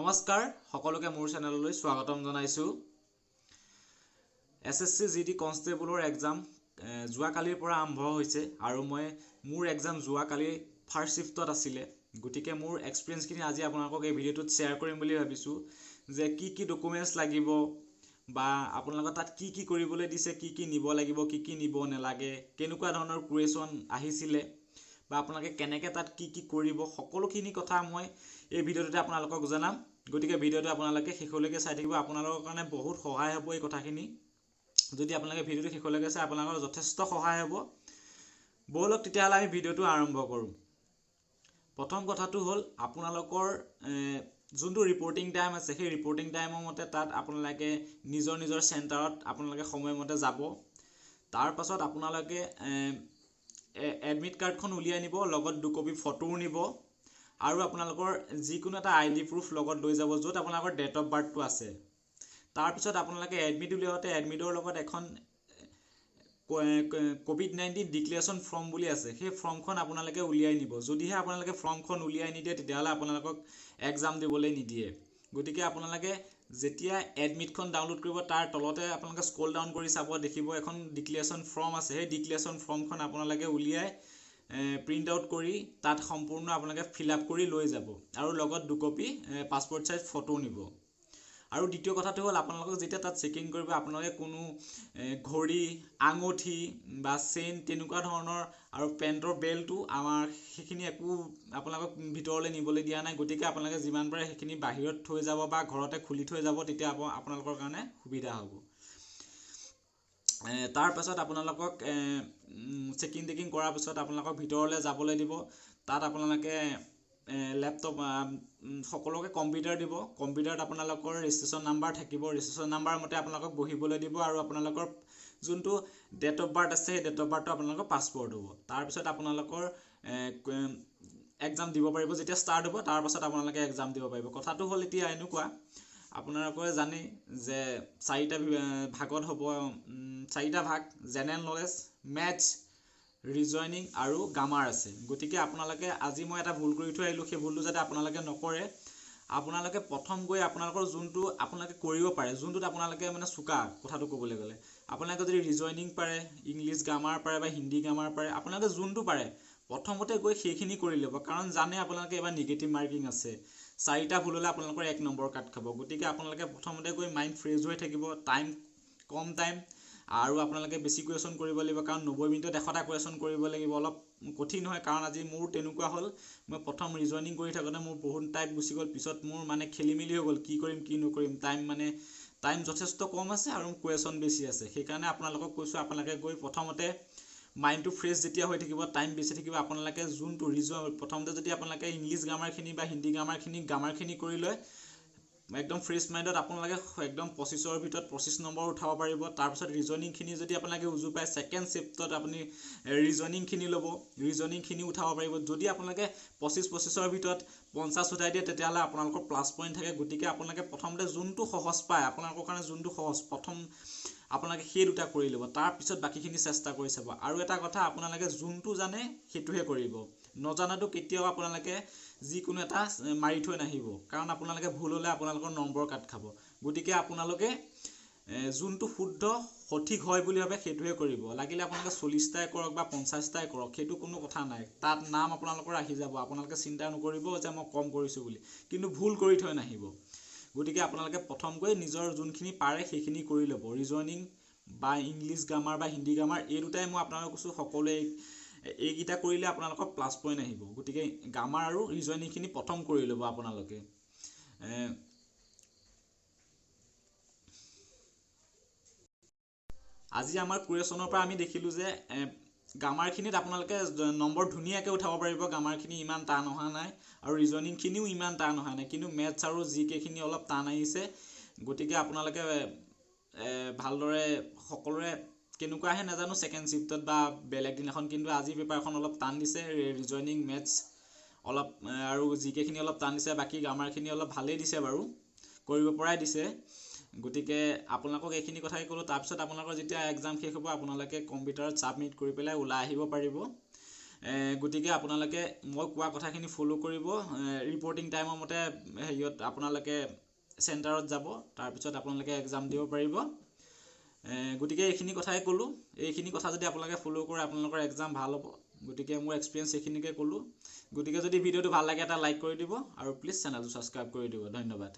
নমস্কাৰ সকলোকে মোৰ চেনেললৈ স্বাগতম জনাইছো। এছএছসি জিডি কনষ্টেবলৰ এক্সাম যোৱা কালিৰ পৰা আৰম্ভ হৈছে আৰু মই মোৰ এক্সাম যোৱা কালি ফাৰ্ষ্ট শিফটত আছিলে। গতিকে মোৰ এক্সপিৰিয়েন্সখিনি আজি আপোনালোকক এই ভিডিঅ'টোত শ্বেয়াৰ কৰিম বুলি ভাবিছো যে কি ডকুমেন্টছ লাগিব বা আপোনালোকৰ তাত কি কৰিবলৈ দিছে, কি নিব লাগিব, কি নিব নালাগে, কেনেকুৱা ধৰণৰ কুৱেশ্যন আহিছিলে বা আপোনালোকে কেনেকৈ তাত কি কৰিব, সকলোখিনি কথা মই এই ভিডিঅ'টোতে আপোনালোকক জনাম। গতিকে ভিডিঅ'টো আপোনালোকে শেষলৈকে চাই থাকিব, আপোনালোকৰ কাৰণে বহুত সহায় হ'ব এই কথাখিনি। যদি আপোনালোকে ভিডিঅ'টো শেষলৈকে চাই আপোনালোকৰ যথেষ্ট সহায় হ'ব। ব'লক তেতিয়াহ'লে আমি ভিডিঅ'টো আৰম্ভ কৰোঁ। প্ৰথম কথাটো হ'ল আপোনালোকৰ যোনটো ৰিপৰ্টিং টাইম আছে সেই ৰিপৰ্টিং টাইমৰ মতে তাত আপোনালোকে নিজৰ চেণ্টাৰত আপোনালোকে সময়মতে যাব। তাৰ পাছত আপোনালোকে এডমিট কাৰ্ডখন উলিয়াই নিব, লগত 2 কপি ফটোও নিব আৰু আপোনালোকৰ যিকোনো এটা ID প্ৰুফ লগত লৈ যাব য'ত আপোনালোকৰ ডেট অফ বাৰ্থটো আছে। তাৰপিছত আপোনালোকে এডমিট উলিয়াওঁতে এডমিটৰ লগত এখন COVID-19 ডিক্লেৰেশ্যন ফৰ্ম বুলি আছে, সেই ফৰ্মখন আপোনালোকে উলিয়াই নিব। যদিহে আপোনালোকে ফৰ্মখন উলিয়াই নিদিয়ে তেতিয়াহ'লে আপোনালোকক এক্সাম দিবলৈ নিদিয়ে। গতিকে আপোনালোকে যেতিয়া এডমিটখন ডাউনলোড কৰিব তাৰ তলতে আপোনালোকে স্ক্ৰল ডাউন কৰি চাব, দেখিব এখন ডিক্লেৰেশ্যন ফৰ্ম আছে। সেই ডিক্লেৰেশ্যন ফৰ্মখন আপোনালোকে উলিয়াই প্ৰিণ্ট আউট কৰি তাত সম্পূৰ্ণ আপোনালোকে ফিল আপ কৰি লৈ যাব আৰু লগত 2 কপি পাছপৰ্ট চাইজ ফটো নিব। আৰু দ্বিতীয় কথাটো হ'ল আপোনালোকক যেতিয়া তাত চেকিং কৰিব আপোনালোকে কোনো ঘড়ী, আঙুঠি বা চেইন তেনেকুৱা ধৰণৰ আৰু পেণ্টৰ বেল্টটো আমাৰ সেইখিনি একো আপোনালোকক ভিতৰলৈ নিবলৈ দিয়া নাই। গতিকে আপোনালোকে যিমান পাৰে সেইখিনি বাহিৰত থৈ যাব বা ঘৰতে খুলি থৈ যাব, তেতিয়া আপোনালোকৰ কাৰণে সুবিধা হ'ব। তাৰ পাছত আপোনালোকক চেকিং কৰাৰ পিছত আপোনালোকক ভিতৰলৈ যাবলৈ দিব। তাত আপোনালোকে লেপটপ সকলোকে কম্পিউটাৰ দিব। কম্পিউটাৰত আপোনালোকৰ ৰেজিষ্ট্ৰেশ্যন নাম্বাৰ থাকিব, ৰেজিষ্ট্ৰেশ্যন নাম্বাৰ মতে আপোনালোকক বহিবলৈ দিব আৰু আপোনালোকৰ যোনটো ডেট অফ বাৰ্থ আছে সেই ডেট অফ বাৰ্থটো আপোনালোকৰ পাছপৰ্ট হ'ব। তাৰপিছত আপোনালোকৰ এক্সাম দিব পাৰিব। যেতিয়া ষ্টাৰ্ট হ'ব তাৰপাছত আপোনালোকে এক্সাম দিব পাৰিব। কথাটো হ'ল এতিয়া এনেকুৱা, আপোনালোকে জানে যে 4টা ভাগত হ'ব, 4টা ভাগ জেনেৰেল নলেজ, মেথছ, ৰিজনিং আৰু গ্ৰামাৰ আছে। গতিকে আপোনালোকে আজি মই এটা ভুল কৰি থৈ আহিলোঁ, সেই ভুলটো যাতে আপোনালোকে নকৰে। আপোনালোকে প্ৰথম গৈ আপোনালোকৰ যোনটো আপোনালোকে কৰিব পাৰে, যোনটোত আপোনালোকে মানে চোকা, কথাটো ক'বলৈ গ'লে আপোনালোকে যদি ৰিজনিং পাৰে, ইংলিছ গ্ৰামাৰ পাৰে বা হিন্দী গ্ৰামাৰ পাৰে, আপোনালোকে যোনটো পাৰে প্ৰথমতে গৈ সেইখিনি কৰি ল'ব। কাৰণ জানে আপোনালোকে এবাৰ নিগেটিভ মাৰ্কিং আছে, 4টা ভুল হ'লে আপোনালোকৰ 1 নম্বৰ কাট খাব। গতিকে আপোনালোকে প্ৰথমতে গৈ মাইণ্ড ফ্ৰেছ হৈ থাকিব, কম টাইম আৰু আপোনালোকে বেছি কুৱেশ্যন কৰিব লাগিব। কাৰণ 90 মিনিটত 100টা কুৱেশ্যন কৰিব লাগিব, অলপ কঠিন হয়। কাৰণ আজি মোৰ তেনেকুৱা হ'ল, মই প্ৰথম ৰিজনিং কৰি থাকোঁতে মোৰ বহুত টাইম গুচি গ'ল, পিছত মোৰ মানে খেলি মেলি হৈ গ'ল, কি কৰিম কি নকৰিম। টাইম যথেষ্ট কম আছে আৰু কুৱেশ্যন বেছি আছে। সেইকাৰণে আপোনালোকক কৈছোঁ, আপোনালোকে গৈ প্ৰথমতে মাইণ্ডটো ফ্ৰেছ যেতিয়া হৈ থাকিব, টাইম বেছি থাকিব, আপোনালোকে যোনটো প্ৰথমতে যদি আপোনালোকে ইংলিছ গ্ৰামাৰখিনি বা হিন্দী গ্ৰামাৰখিনি কৰি লয় একদম ফ্ৰেছ মাইণ্ডত, আপোনালোকে একদম 25ৰ ভিতৰত 25 নম্বৰ উঠাব পাৰিব। তাৰপিছত ৰিজনিংখিনি যদি আপোনালোকে উজু পায়, ছেকেণ্ড শিফটত আপুনি ৰিজনিংখিনি ল'ব, ৰিজনিংখিনি উঠাব পাৰিব। যদি আপোনালোকে 25ৰ ভিতৰত 50 উঠাই দিয়ে তেতিয়াহ'লে আপোনালোকৰ প্লাছ পইণ্ট থাকে। গতিকে আপোনালোকে প্ৰথমতে যোনটো সহজ পায়, আপোনালোকৰ কাৰণে যোনটো সহজ, প্ৰথম আপোনালোকে সেই 2টা কৰি ল'ব, তাৰপিছত বাকীখিনি চেষ্টা কৰি চাব। আৰু এটা কথা, আপোনালোকে যোনটো জানে সেইটোহে কৰিব, নজনাটো কেতিয়াও আপোনালোকে যিকোনো এটা মাৰি থৈ নাহিব। কাৰণ আপোনালোকে ভুল হ'লে আপোনালোকৰ নম্বৰ কাট খাব। গতিকে আপোনালোকে যোনটো শুদ্ধ সঠিক হয় বুলি ভাবে সেইটোহে কৰিব। লাগিলে আপোনালোকে 40টাই কৰক বা 50টাই কৰক, সেইটো কোনো কথা নাই, তাত নাম আপোনালোকৰ আহি যাব। আপোনালোকে চিন্তা নকৰিব যে মই কম কৰিছোঁ বুলি, কিন্তু ভুল কৰি থৈ নাহিব। গতিকে আপোনালোকে প্ৰথম গৈ নিজৰ যোনখিনি পাৰে সেইখিনি কৰি ল'ব। ৰিজনিং বা ইংলিছ গ্ৰামাৰ বা হিন্দী গ্ৰামাৰ, এই 2টাই মই আপোনালোকক কৈছোঁ সকলোৱে এইকেইটা কৰিলে আপোনালোকৰ প্লাছ পইণ্ট আহিব। গতিকে গ্ৰামাৰ আৰু ৰিজনিংখিনি প্ৰথম কৰি ল'ব আপোনালোকে। আজি আমাৰ কুৱেশ্যনৰ পৰা আমি দেখিলোঁ যে গ্ৰামাৰখিনিত আপোনালোকে নম্বৰ ধুনীয়াকৈ উঠাব পাৰিব, গ্ৰামাৰখিনি ইমান টান অহা নাই আৰু ৰিজনিংখিনিও ইমান টান অহা নাই, কিন্তু মেথছ আৰু জিকেখিনি অলপ টান আহিছে। গতিকে আপোনালোকে ভালদৰে সকলোৰে কেনেকুৱা আহে নাজানো ছেকেণ্ড শিফটত বা বেলেগ দিনাখন, কিন্তু আজি পেপাৰখন অলপ টান দিছে। ৰিজনিং, মেথছ অলপ আৰু জিকেখিনি অলপ টান দিছে, বাকী গ্ৰামাৰখিনি অলপ ভালেই দিছে বাৰু, কৰিব পৰাই দিছে। গতিকে আপোনালোকক এইখিনি কথাই ক'লোঁ। তাৰপিছত আপোনালোকৰ যেতিয়া এক্সাম শেষ হ'ব আপোনালোকে কম্পিউটাৰত ছাবমিট কৰি পেলাই ওলাই আহিব পাৰিব। গতিকে আপোনালোকে মই কোৱা কথাখিনি ফ'ল' কৰিব ৰিপৰ্টিং টাইমৰ মতে হেৰিয়ত আপোনালোকে চেণ্টাৰত যাব তাৰপিছত আপোনালোকে এক্সাম দিব পাৰিব গতিকে এইখিনি কথাই ক'লোঁ এইখিনি কথা যদি আপোনালোকে ফ'ল' কৰে আপোনালোকৰ এক্সাম ভাল হ'ব গতিকে মোৰ এক্সপিৰিয়েঞ্চ এইখিনিকে ক'লোঁ গতিকে যদি ভিডিঅ'টো ভাল লাগে এটা লাইক কৰি দিব আৰু প্লিজ চেনেলটো ছাবস্ক্ৰাইব কৰি দিব ধন্যবাদ